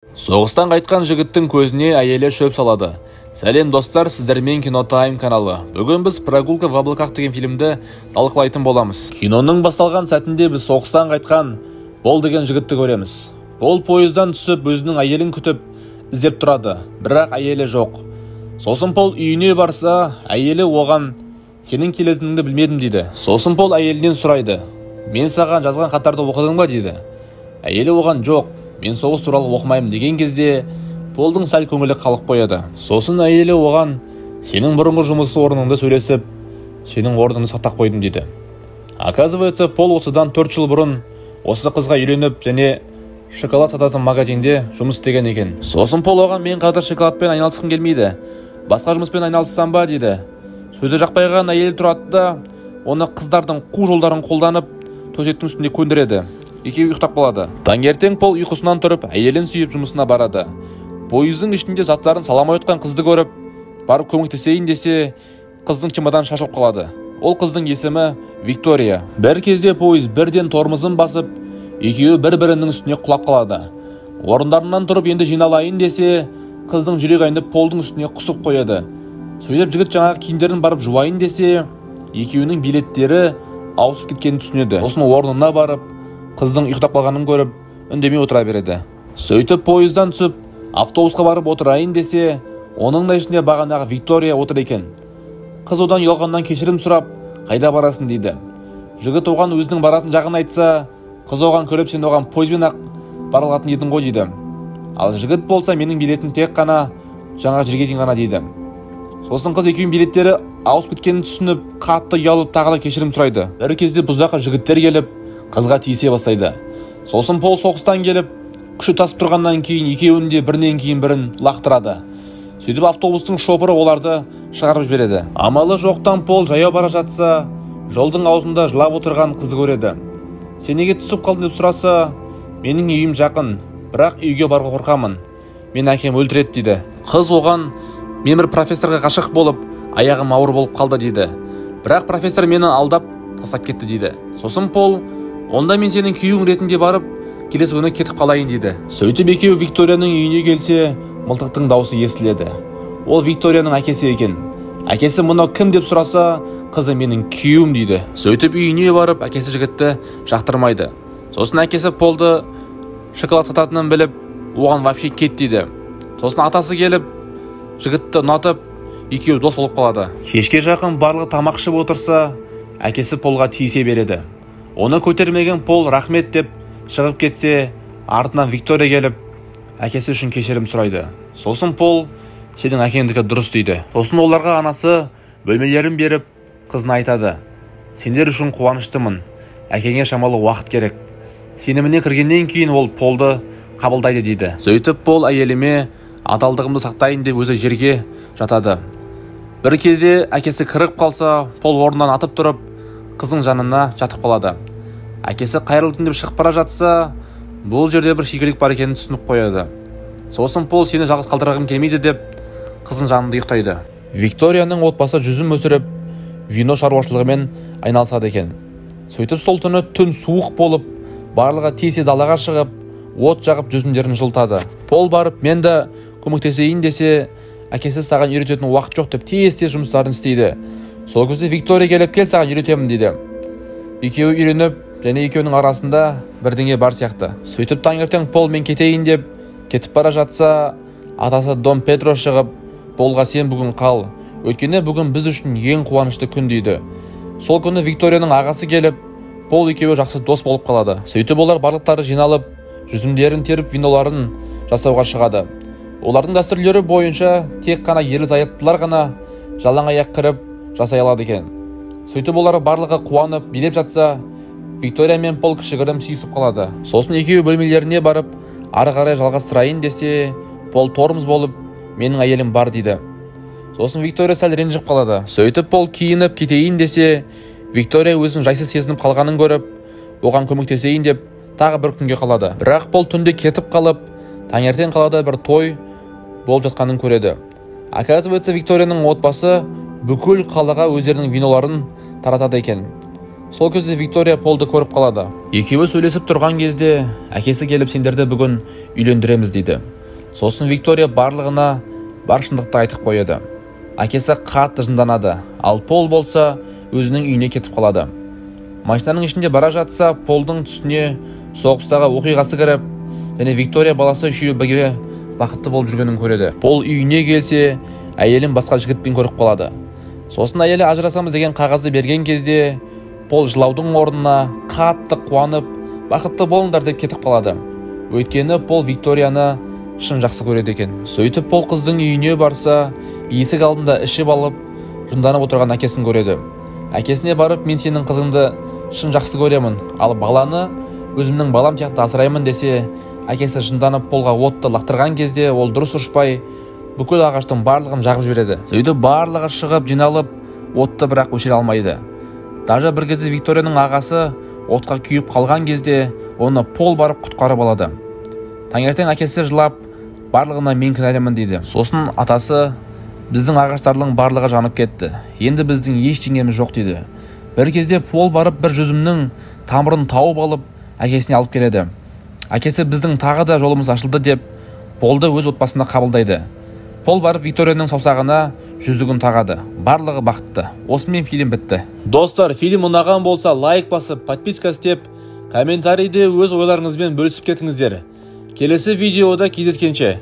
Соғыстан қайтқан жігіттің көзіне әйелі шөп салады. Сәлем достар, сіздермен Кино Тайм каналы. Бүгін біз «Прогулка в облаках» деген фильмді талқылайтын боламыз. Киноның басталған сәтінде біз соғыстан қайтқан Пол деген жігітті көреміз. Пол пойыздан түсіп, өзінің әйелін күтіп, іздеп тұрады, бірақ әйелі жоқ. Сосын Пол үйіне барса, әйелі оған «Сенің келетініңді білмедім» дейді. Сосын Пол әйелінен сұрайды: «Мен саған жазған хаттарды оқыдың ба?» дейді. Әйелі оған: «Жоқ, мен соғыс туралы оқымаймын» деген кезде Полдың сәл көңілі қалып қояды. Сосын әйелі оған: «Сенің бұрынғы жұмыс орныңды сөйлесіп, сенің орныңды сақтап қойдым» дейді. Оказывается, Пол осыдан 4 жыл бұрын осы қызға үйленіп және шоколад сататын магазинде жұмыс істеген екен. Сосын Пол оған: «Мен қазір шоколадпен айналысқым келмейді, басқа жұмыспен айналыссам ба?» дейді. Сөзі жақпай қалған әйел тұрады да оны қыздардың қу жолдарын қолданып төсектің үстінде көндіреді. Екеуі ұйықтап қалады. Таңертең Пол ұйқысынан тұрып, әйелін сүйіп жұмысына барады. Пойыздың ішінде заттарын саламай отқан қызды көріп, барып көмектесейін десе, қыздың чемодан шашылып қалады. Ол қыздың есімі Виктория. Бір кезде пойыз бірден тормозын басып, екеуі бір-бірінің үстіне құлап қалады. Орындарынан тұрып енді жиналайын десе, қыздың жүрегі айнып Полдың үстіне құсып қояды. Сөйлеп жігіт жаңағы киімдерін барып жуайын десе, екеуінің билеттері ауысып кеткенін түсінеді. Сосын орнына барып, қыздың ұйықтап қалғанын көріп, үндемей отыра береді. Сөйтіп пойыздан түсіп, автобусқа барып отырайын десе, оның да ішінде бағанағы Виктория отыр екен. Қыз одан ұялғаннан кешірім сұрап, «Қайда барасың?» дейді. Жігіт оған өзінің баратын жағын айтса, қыз оған күліп: «Сен оған пойызбен ақ бара алатын едің ғой» дейді. Ал жігіт болса: «Менің билетім тек қана жаңа жерге дейін ғана» дейді. Сосын қыз екеуінің билеттері ауысып кеткенін түсініп, қатты ұялып тағы да кешірім сұрайды. Бір кезде бұзақы жігіттер келіп, қызға тиісе бастайды. Сосын Пол соғыстан келіп, күші тасып тұрғаннан кейін екеуін де бірінен кейін бірін лақтырады. Сөйтіп автобустың шопыры оларды шығарып жібереді. Амалы жоқтан Пол жаяу бара жатса, жолдың аузында жылап отырған қызды көреді. «Сен неге түсіп қалдың?» деп сұраса, «Менің үйім жақын, бірақ үйге баруға қорқамын. Мен әкем өлтіреді» дейді. Қыз оған: «Мен бір профессорға ғашық болып, аяғым ауыр болып қалды» дейді. «Бірақ профессор мені алдап тастап кетті» дейді. Сосын Пол: «Онда мен сенің күйеуің ретінде барып, келесі күні кетіп қалайын» дейді. Сөйтіп екеуі Викторияның үйіне келсе, мылтықтың дауысы естіледі. Ол Викторияның әкесі екен. Әкесі мұны кім деп сұраса, қызы «Менің күйеуім» дейді. Сөйтіп үйіне барып, әкесі жігітті жақтырмайды. Сосын әкесі Полды шоколад сататынын біліп, оған «Вообще кет» дейді. Сосын атасы келіп, жігітті ұнатып, екеуі дос болып қалады. Кешке жақын барлығы тамақ ішіп отырса, әкесі Полға тиісе береді. Оны көтермеген Пол рахмет деп шығып кетсе, артынан Виктория келіп, әкесі үшін кешірім сұрайды. Сосын Пол: «Сенің әкеңдікі дұрыс» дейді. Сосын оларға анасы бөлмелерін беріп, қызына айтады: «Сендер үшін қуаныштымын, әкеңе шамалы уақыт керек». Сеніміне кіргеннен кейін ол Полды қабылдайды дейді. Сөйтіп Пол әйеліме адалдығымды сақтайын деп өзі жерге жатады. Бір кезде әкесі кіріп қалса, Пол орнынан атып тұрып, қыздың жанына жатып қалады. Әкесі қайырлы түн деп шығып бара жатса, бұл жерде бір шикілік бар екенін түсініп қояды. Сосын Пол: «Сені жалғыз қалдырғым келмейді» деп қыздың жанында ұйықтайды. Викторияның отбасы жүзім өсіріп, вино шаруашылығымен айналысады екен. Сөйтіп сол түні түн суық болып, барлығы тез далаға шығып, от жағып жүзімдерін жылытады. Пол барып: «Мен де көмектесейін» десе, әкесі: «Саған үйрететін уақыт жоқ» деп тез жұмыстарын істейді. Сол кезде Виктория келіп: «Кел, саған үйретемін» дейді. Екеуі үйреніп, және екеуінің арасында бірдеңе бар сияқты. Сөйтіп таңертең Пол «Мен кетейін» деп кетіп бара жатса, атасы Дон Педро шығып, Полға: «Сен бүгін қал, өйткені бүгін біз үшін ең қуанышты күн» дейді. Сол күні Викторияның ағасы келіп, Пол екеуі жақсы дос болып қалады. Сөйтіп олар барлықтары жиналып, жүзімдерін теріп, виноларын жасауға шығады. Олардың дәстүрлері бойынша тек қана ерлі-зайыптылар ғана жалаң аяқ кіріп жасай алады екен. Сөйтіп олар барлығы қуанып билеп жатса, Виктория мен Пол кішігірім сүйісіп қалады. Сосын екеуі бөлмелеріне барып, ары қарай жалғастырайын десе, Пол тормоз болып: «Менің әйелім бар» дейді. Сосын Виктория сәл ренжіп қалады. Сөйтіп Пол киініп кетейін десе, Виктория өзін жайсыз сезініп қалғанын көріп, оған көмектесейін деп тағы бір күнге қалады. Бірақ Пол түнде кетіп қалып, таңертең қалада бір той болып жатқанын көреді. Оказывается, Викторияның отбасы бүкіл қалаға өздерінің виноларын таратады екен. Сол кезде Виктория Полды көріп қалады. Екеуі сөйлесіп тұрған кезде әкесі келіп сендерді бүгін үйлендіреміз дейді. Сосын Виктория барлығына бар шындықты айтып қояды. Әкесі қатты жынданады, ал Пол болса өзінің үйіне кетіп қалады. Машинаның ішінде бара жатса, Полдың түсіне соғыстағы оқиғасы кіріп, және Виктория баласы үшеуі бірге бақытты болып жүргенін көреді. Пол үйіне келсе, әйелін басқа жігітпен көріп қалады. Сосын әйелі ажырасамыз деген қағазды берген кезде, Пол жылаудың орнына қатты қуанып, бақытты болыңдар деп кетіп қалады. Өйткені Пол Викторияны шын жақсы көреді екен. Сөйтіп Пол қыздың үйіне барса, есік алдында ішіп алып, жынданып отырған әкесін көреді. Әкесіне барып, мен сенің қызыңды шын жақсы көремін, ал баланы өзімнің балам сияқты асыраймын десе, әкесі жынданып Полға отты лақтырған кезде ол дұрыс ұшпай, бүкіл ағаштың барлығын жағып жібереді. Сөйтіп барлығы шығып, жиналып, отты бірақ өшіре алмайды. Даже бір кезде Викторияның ағасы отқа күйіп қалған кезде, оны Пол барып құтқарып алады. Таңертең әкесі жылап, барлығына мен кінәлімін дейді. Сосын атасы, біздің ағаштардың барлығы жанып кетті. Енді біздің ештеңеміз жоқ дейді. Бір кезде Пол барып бір жүзімнің тамырын тауып алып, әкесіне алып келеді. Әкесі біздің тағы да жолымыз ашылды деп, Полды өз отбасына қабылдайды. Пол барып Викторияның саусағына жүзігін тағады. Барлығы бақытты. Осымен фильм бітті. Достар, фильм ұнаған болса лайк басып, подписка істеп, комментарийде өз ойларыңызбен бөлісіп кетіңіздер. Келесі видеода кездескенше.